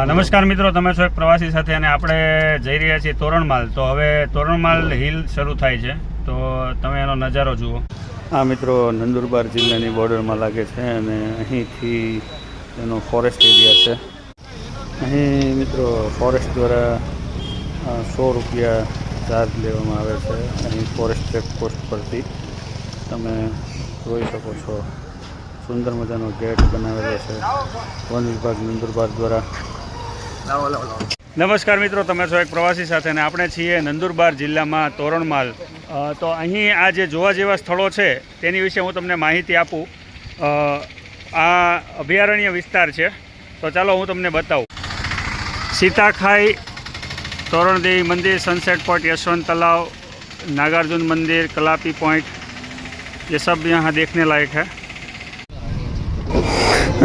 નમસ્કાર મિત્રો, તમે છો એક પ્રવાસી સાથે અને આપણે જઈ રહ્યા છીએ તોરણમાલ. તો હવે તોરણમાલ હિલ શરૂ થાય છે, તો તમે એનો નજારો જુઓ. આ મિત્રો નંદુરબાર જિલ્લાની બોર્ડરમાં લાગે છે અને અહીંથી એનો ફોરેસ્ટ એરિયા છે. અહીં મિત્રો ફોરેસ્ટ દ્વારા 100 રૂપિયા ચાર્જ લેવામાં આવે છે. અહીં ફોરેસ્ટ ચેકપોસ્ટ પરથી તમે જોઈ શકો છો. સુંદર મજાનો ગેટ બનાવેલો છે વન વિભાગ નંદુરબાર દ્વારા. નમસ્કાર મિત્રો, તમે છો એક પ્રવાસી સાથે અને આપણે છીએ નંદુરબાર જિલ્લામાં તોરણમાલ. તો અહીં આ જે જોવા જેવા સ્થળો છે તેની વિશે હું તમને માહિતી આપું. આ અભયારણ્ય વિસ્તાર છે, તો ચાલો હું તમને બતાવું. સીતાખાઈ, तोरणदेवी मंदिर, सनसेट पॉइंट, यशवंत तालाब, नागार्जुन मंदिर, कलापी पॉइंट, ये सब यहाँ देखने लायक है.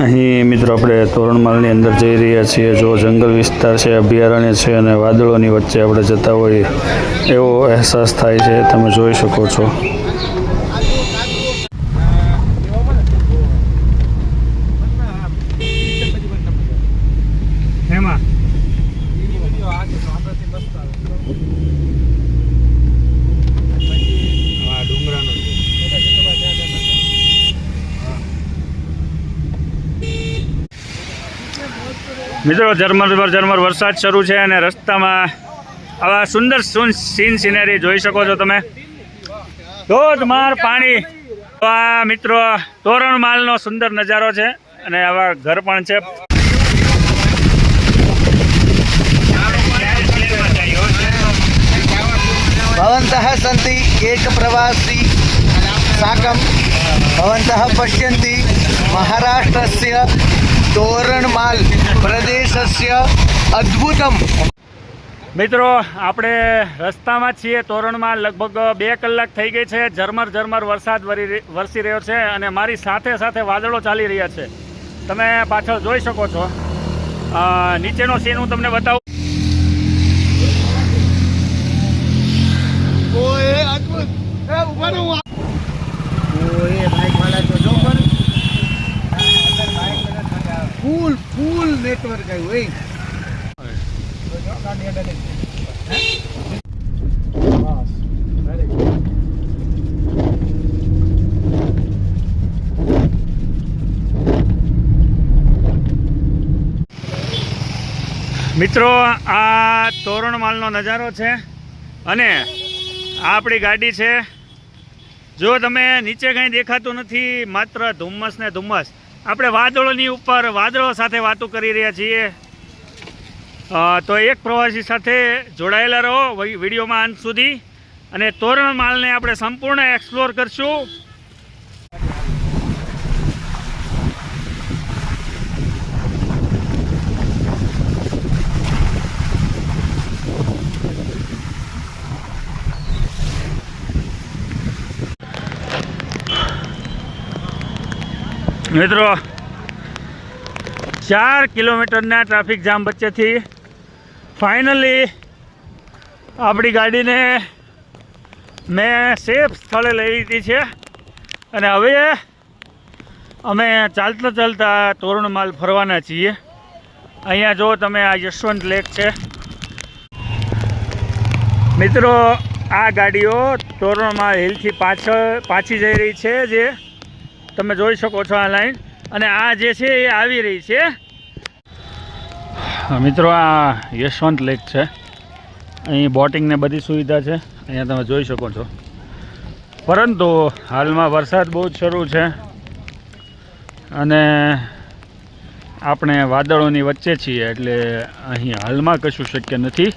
અહીં મિત્રો આપણે તોરણમાલની અંદર જઈ રહ્યા છીએ. જો જંગલ વિસ્તાર છે, અભયારણ્ય છે અને વાદળોની વચ્ચે આપણે જતા હોઈએ એવો અહેસાસ થાય છે, તમે જોઈ શકો છો. મિત્રો ઝરમર વરસાદ શરૂ છે અને રસ્તામાં આવા સુંદર સીનરી જોઈ શકો છો તમે. ધોધમાર પાણી. તો આ મિત્રો તોરણમાલનો સુંદર નજારો છે અને આવા ઘર પણ છે. भवन्तः सन्ति एक प्रवासी साकं भवन्तः पश्यन्ति महाराष्ट्रस्य तोरणमाल प्रदेशस्य अद्भुतम. મિત્રો આપણે રસ્તામાં છીએ તોરણમાલ. લગભગ 2 કલાક થઈ ગઈ છે. ઝરમર વરસાદ વરસી રહ્યો છે અને મારી સાથે વાદળો ચાલી રહ્યા છે. તમે પાછળ જોઈ શકો છો. નીચેનો સીન હું તમને બતાવું. फुल नेटवर्क है वही. મિત્રો આ તોરણમાલનો નજારો છે અને આ આપણી ગાડી છે. જો તમે નીચે કંઈ દેખાતું નથી, માત્ર ધુમ્મસ ને ધુમ્મસ. આપણે વાદળોની ઉપર વાદળો સાથે વાતો કરી રહ્યા છીએ. તો એક પ્રવાસી સાથે જોડાયેલા રહો વિડીયોમાં અંત સુધી અને તોરણમાલને આપણે સંપૂર્ણ એક્સપ્લોર કરશું. મિત્રો 4 કિલોમીટરના ટ્રાફિક જામ વચ્ચેથી ફાઇનલી આપણી ગાડીને મેં સેફ સ્થળે લઈ લીધી છે અને હવે અમે ચાલતા તોરણમાલ ફરવાના છીએ. અહીંયા જો તમે આ યશવંત લેક છે. મિત્રો આ ગાડીઓ તોરણમાલ હિલથી પાછી જઈ રહી છે, જે તમે જોઈ શકો છો આ લાઈન. અને આ જે છે એ આવી રહી છે. મિત્રો આ યશવંત લેક છે. અહીં બોટિંગને બધી સુવિધા છે, અહીંયા તમે જોઈ શકો છો. પરંતુ હાલમાં વરસાદ બહુ જ શરૂ છે અને આપણે વાદળોની વચ્ચે છીએ, એટલે અહીં હાલમાં કશું શક્ય નથી.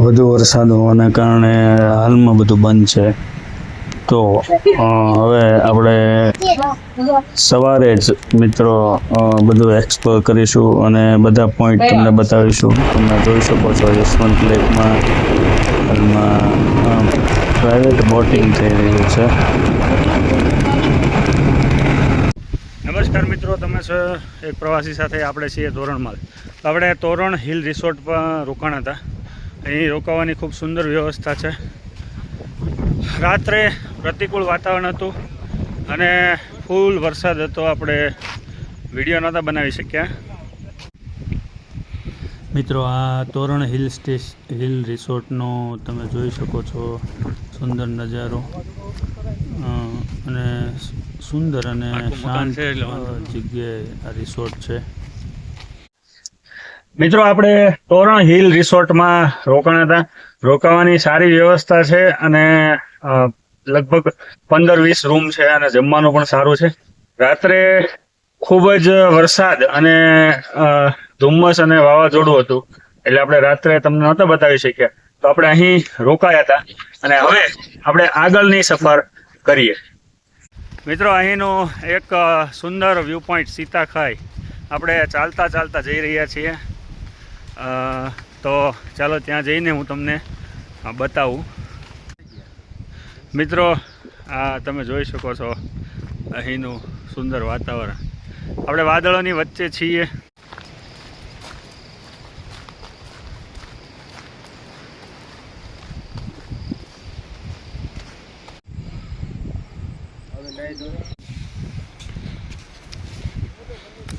વધુ વરસાદ હોવાના કારણે હાલમાં બધું બંધ છે. તો હવે આપણે સવારે જ મિત્રો બધું એક્સપ્લોર કરીશું અને બધા પોઈન્ટ તમને બતાવીશું. તમે જોઈ શકો છો યશવંત લેકમાં હાલમાં પ્રાઇવેટ બોટિંગ થઈ રહ્યું છે. નમસ્કાર મિત્રો, તમે છો એક પ્રવાસી સાથે. આપણે છીએ તોરણમાલ. આપણે તોરણ હિલ રિસોર્ટ પર રોકાણ હતા. અહીં રોકાવાની ખૂબ સુંદર વ્યવસ્થા છે. રાત્રે પ્રતિકૂળ વાતાવરણ હતું અને ફૂલ વરસાદ હતો. આપણે વિડીયો નહોતા બનાવી શક્યા. મિત્રો આ તોરણ હિલ રિસોર્ટનો તમે જોઈ શકો છો સુંદર નજારો અને સુંદર અને શાંત જગ્યાએ આ રિસોર્ટ છે. મિત્રો આપણે તોરણ હિલ રિસોર્ટમાં રોકાણા હતા. રોકાવાની સારી વ્યવસ્થા છે અને લગભગ 15-20 રૂમ છે અને જમવાનું પણ સારું છે. રાત્રે ખૂબ જ વરસાદ અને ધુમ્મસ અને વાવાઝોડું હતું એટલે આપણે રાત્રે તમને નહોતા બતાવી શક્યા. તો આપણે અહીં રોકાયા હતા અને હવે આપણે આગળની સફર કરીએ. મિત્રો અહીંનું એક સુંદર વ્યૂ પોઈન્ટ સીતાખાઈ આપણે ચાલતા ચાલતા જઈ રહ્યા છીએ. તો ચાલો ત્યાં જઈને હું તમને બતાવું. મિત્રો આ તમે જોઈ શકો છો અહીંનું સુંદર વાતાવરણ. આપણે વાદળોની વચ્ચે છીએ.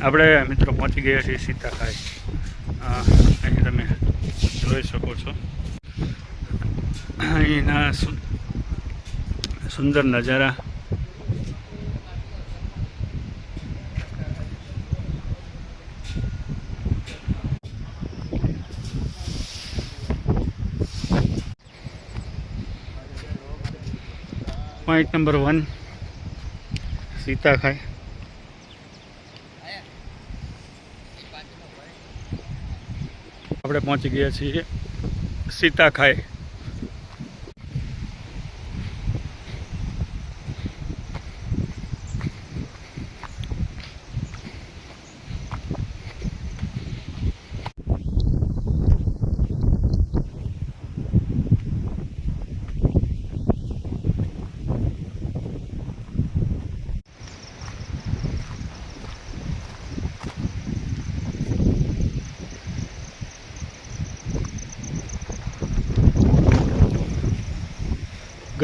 આપણે મિત્રો પહોંચી ગયા છીએ સીતાખાઈ. અહીં તમે જોઈ શકો છો અહીંના સુંદર નજારા. Point number 1 સીતાખાઈ. આપણે પહોંચી ગયા છીએ સીતાખાઈ.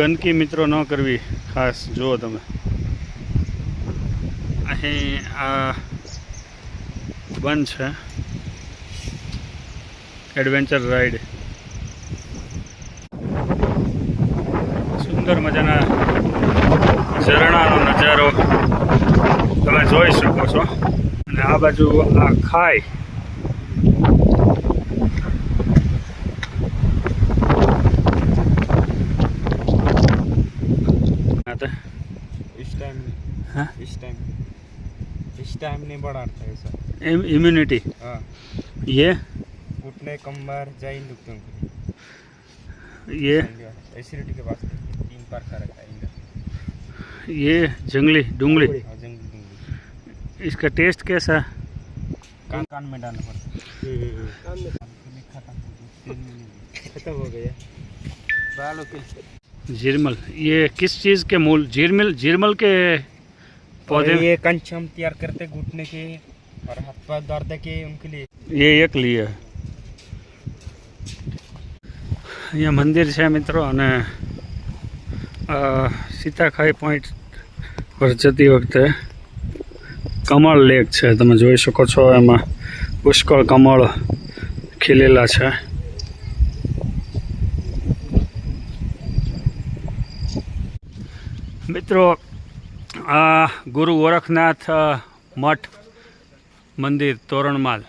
ગંદકી મિત્રો ન કરવી ખાસ. જુઓ તમે અહીં આ બંધ છે એડવેન્ચર રાઈડ. સુંદર મજાના ઝરણાનો નજારો તમે જોઈ શકો છો અને આ બાજુ આ ખાઈ. इस टाइम नहीं बढ़ाता है सर. इम्यूनिटी ये घुटने कमर जाइन दुखते हैं. ये एसिडिटी के वास्ते 3 बार खा रखा है. ये जंगली डूंगली जंगली डूंगली. इसका टेस्ट कैसा? कान में डालना पड़ता है. खत्म हो गया. बालों के जीरमल. ये किस चीज़ के मूल? जीरमल के पौधे. ये कंच हम तैयार करते घुटने के और हाथ पैर दर्द के उनके लिए. ये एक लिए અહીંયા મંદિર છે મિત્રો અને સીતાખાઈ પોઈન્ટ પર જતી વખતે કમળ લેક છે. તમે જોઈ શકો છો એમાં પુષ્કળ કમળ ખીલેલા છે. મિત્રો આ ગુરુ ગોરખનાથ મઠ મંદિર તોરણમાલ.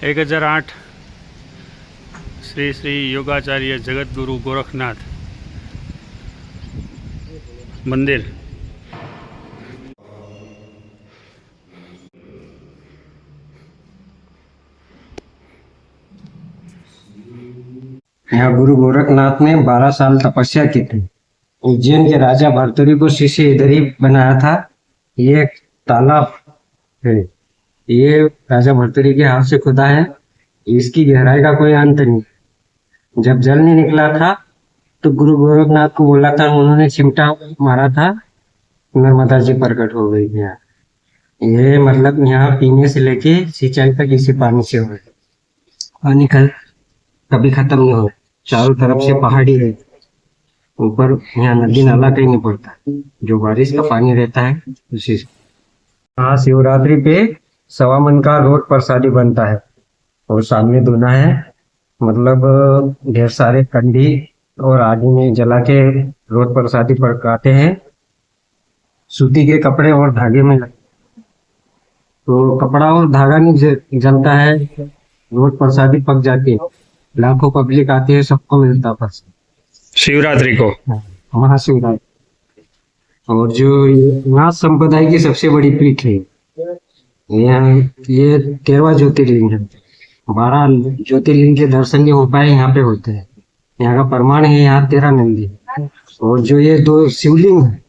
एक 1008 श्री श्री योगाचार्य जगत गुरु गोरखनाथ मंदिर. यहाँ गुरु गोरखनाथ ने 12 साल तपस्या की थी. उज्जैन के राजा भर्तृहरि को शिष्य इधर ही बनाया था. ये एक तालाब है. ये राजा भर्तृहरि के हाथ से खुदा है. इसकी गहराई का कोई अंत नहीं. जब जल नहीं निकला था तो गुरु गोरखनाथ को बोला था, उन्होंने चिमटा मारा था, नर्मदा जी प्रकट हो गई यहाँ. ये मतलब यहाँ पीने से लेके सिंचाई तक इसी पानी से हो. पानी कभी खत्म नहीं हो. चारों तरफ से पहाड़ी है. ऊपर यहाँ नदी नाला कहीं नहीं पड़ता, जो बारिश का पानी रहता है उसी से। हाँ, शिवरात्रि पे 1.25 मन का रोट प्रसादी बनता है और सामने दूना है, मतलब ढेर सारे कंडी और आगे में जला के रोट प्रसादी पकाते हैं। सूती के कपड़े और धागे में तो कपड़ा और धागा नहीं जलता है, रोट प्रसादी पक जाती है, लाखों पब्लिक आती है, सबको मिलता बस शिवरात्रि को। महाशिवरात्रि। और जो नाथ संप्रदाय की सबसे बड़ी पीठ है, यहाँ ये 13वां ज्योतिर्लिंग है। 12 ज्योतिर्लिंग के दर्शन जो हो पाए यहाँ पे होते हैं। यहाँ का प्रमाण है, यहाँ 13 नंदी है। और जो ये 2 शिवलिंग है,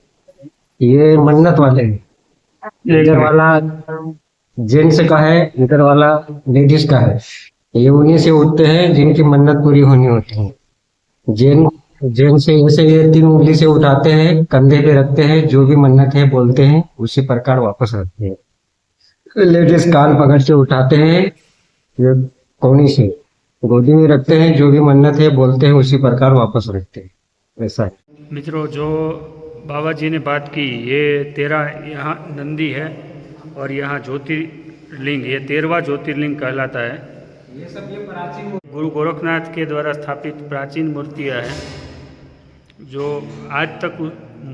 ये मन्नत वाले हैं। इधर वाला जेंट्स का है, इधर वाला लेडीज का है। ये उन्हीं से उठते हैं जिनकी मन्नत पूरी होनी होती है। जैन से ऐसे ये 3 उंगली से उठाते हैं, कंधे पे रखते हैं, जो भी मन्नत है बोलते हैं, उसी प्रकार वापस आते हैं। लेडीज कान पकड़ के उठाते हैं, ये कोनी से गोदी में रखते हैं, जो भी मन्नत है बोलते हैं, उसी प्रकार वापस रखते हैं। ऐसा है। मित्रों, जो बाबा जी ने बात की, ये 13 यहाँ नंदी है और यहाँ ज्योतिर्लिंग, ये 13वां ज्योतिर्लिंग कहलाता है। ये सब ये प्राचीन गुरु गोरखनाथ के द्वारा स्थापित प्राचीन मूर्तियाँ हैं जो आज तक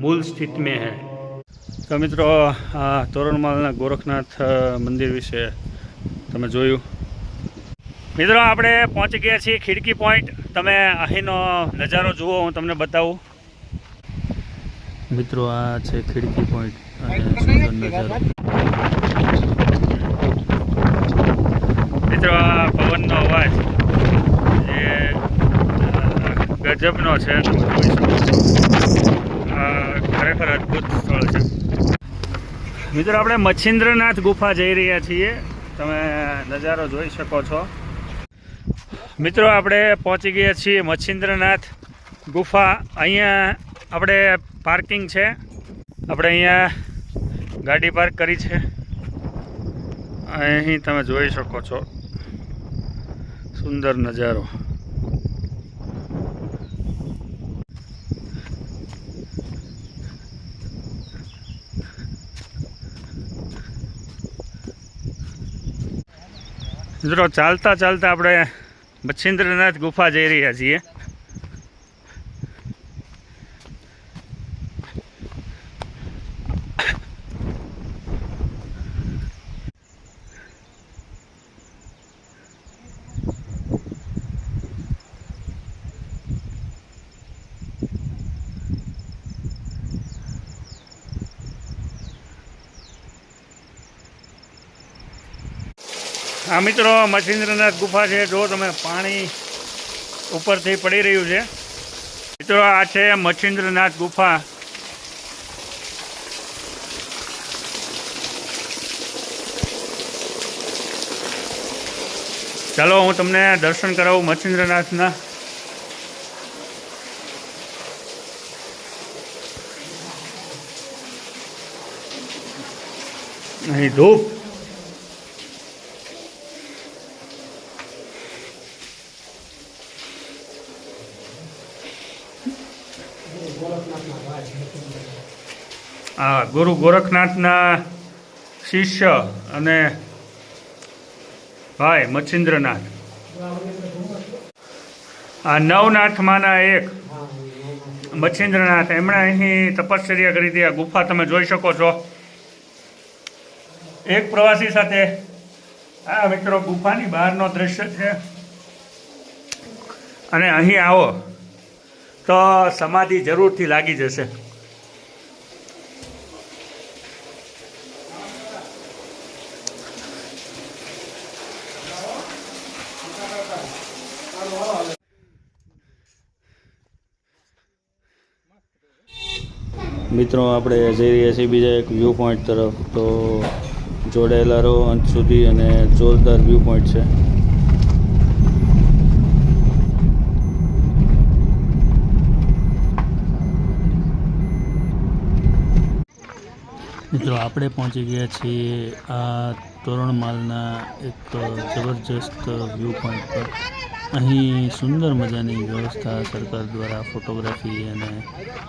मूल स्थिति में है। तो मित्रों, આ તોરણમાલના ગોરખનાથ મંદિર વિશે તમે જોયું। મિત્રો, આપણે પહોંચી ગયા છીએ ખીડકી પોઈન્ટ। તમે અહીંનો નજારો જુઓ, હું તમને બતાવું। મિત્રો, આ છે ખીડકી પોઈન્ટ અને સુંદર નજારો। મિત્રો, આ પવનનો અવાજ એ ગજબનો છે, તમે જોઈ શકો છો। ખરેખર અદ્ભુત સ્થળ છે। મિત્રો, આપણે મચ્છિન્દ્રનાથ ગુફા જઈ રહ્યા છીએ, તમે નજારો જોઈ શકો છો। મિત્રો, આપણે પહોંચી ગયા છીએ મચ્છિન્દ્રનાથ ગુફા। અહીંયા આપણે પાર્કિંગ છે, આપણે અહીંયા ગાડી પાર્ક કરી છે। અહીં તમે જોઈ શકો છો સુંદર નજારો। મિત્રો, ચાલતા ચાલતા આપણે મચ્છિન્દ્રનાથ ગુફા જઈ રહ્યા છીએ। આ મિત્રો મચ્છિન્દ્રનાથ ગુફા છે, જો તમે પાણી ઉપરથી પડી રહ્યું છે। મિત્રો, આ છે મચ્છિન્દ્રનાથ ગુફા। ચાલો હું તમને દર્શન કરાવું મચ્છિન્દ્રનાથના। અહીં ધૂપ, આ ગુરુ ગોરખનાથના શિષ્ય અને ભાઈ મચ્છિન્દ્રનાથ, આ નવનાથમાંના એક મચ્છિન્દ્રનાથ, એમણે અહીં તપશ્ચર્યા કરી હતી। આ ગુફા તમે જોઈ શકો છો। એક પ્રવાસી સાથે આ મિત્રો ગુફાની બહારનો દ્રશ્ય છે। અને અહીં આવો તો સમાધિ જરૂરથી લાગી જશે। મિત્રો, આપણે જઈ રહ્યા છીએ બીજા એક વ્યૂ પોઈન્ટ તરફ, તો જોડાયેલા રહો અંત સુધી, અને જોરદાર વ્યૂ પોઈન્ટ છે। મિત્રો, આપણે પહોંચી ગયા છીએ આ તોરણમાલના એક જબરજસ્ત વ્યૂ પોઈન્ટ પર। અહીં સુંદર મજાની વ્યવસ્થા સરકાર દ્વારા ફોટોગ્રાફી અને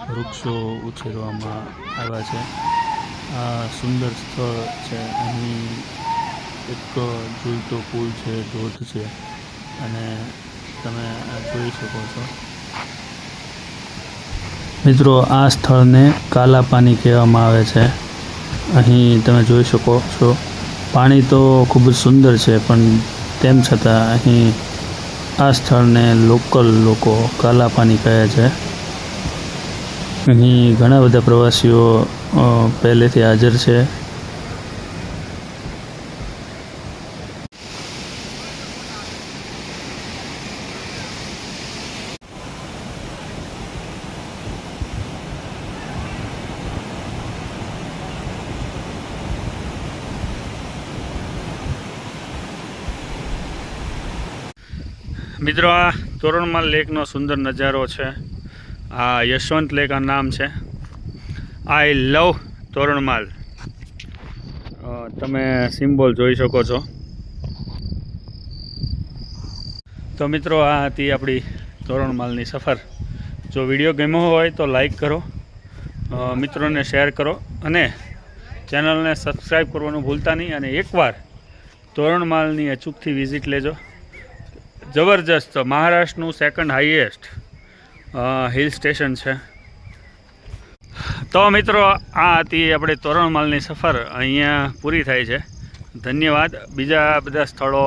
વૃક્ષો ઉછેરવામાં આવ્યા છે. આ સુંદર સ્થળ છે. અહીં એક ઝૂલતો પુલ છે, ધોધ છે અને તમે આ જોઈ શકો છો. મિત્રો, આ સ્થળને કાલા પાની કહેવામાં આવે છે. અહીં તમે જોઈ શકો છો પાણી તો ખૂબ જ સુંદર છે, પણ તેમ છતાં અહીં આ સ્થળને લોકલ લોકો કાલા પાની કહે છે. અહીં ઘણા બધા પ્રવાસીઓ પહેલેથી હાજર છે. મિત્રો, આ તોરણમાલ લેકનો સુંદર નજારો છે. આ યશવંત લેક આ નામ છે. આઈ લવ તોરણમાલ. તમે સિમ્બોલ જોઈ શકો છો. તો મિત્રો, આ હતી આપણી તોરણમાલની સફર. જો વિડીયો ગમ્યો હોય તો લાઈક કરો, મિત્રોને શેર કરો અને ચેનલને સબસ્ક્રાઈબ કરવાનું ભૂલતા નહીં. અને એકવાર તોરણમાલની અચૂકથી વિઝિટ લેજો. જબરજસ્ત મહારાષ્ટ્રનું સેકન્ડ હાઈએસ્ટ હિલ સ્ટેશન છે. તો મિત્રો, આ હતી આપણે તોરણમાલની સફર. અહીંયા પૂરી થાય છે. ધન્યવાદ. બીજા બધા સ્થળો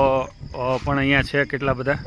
પણ અહીંયા છે કેટલા બધા.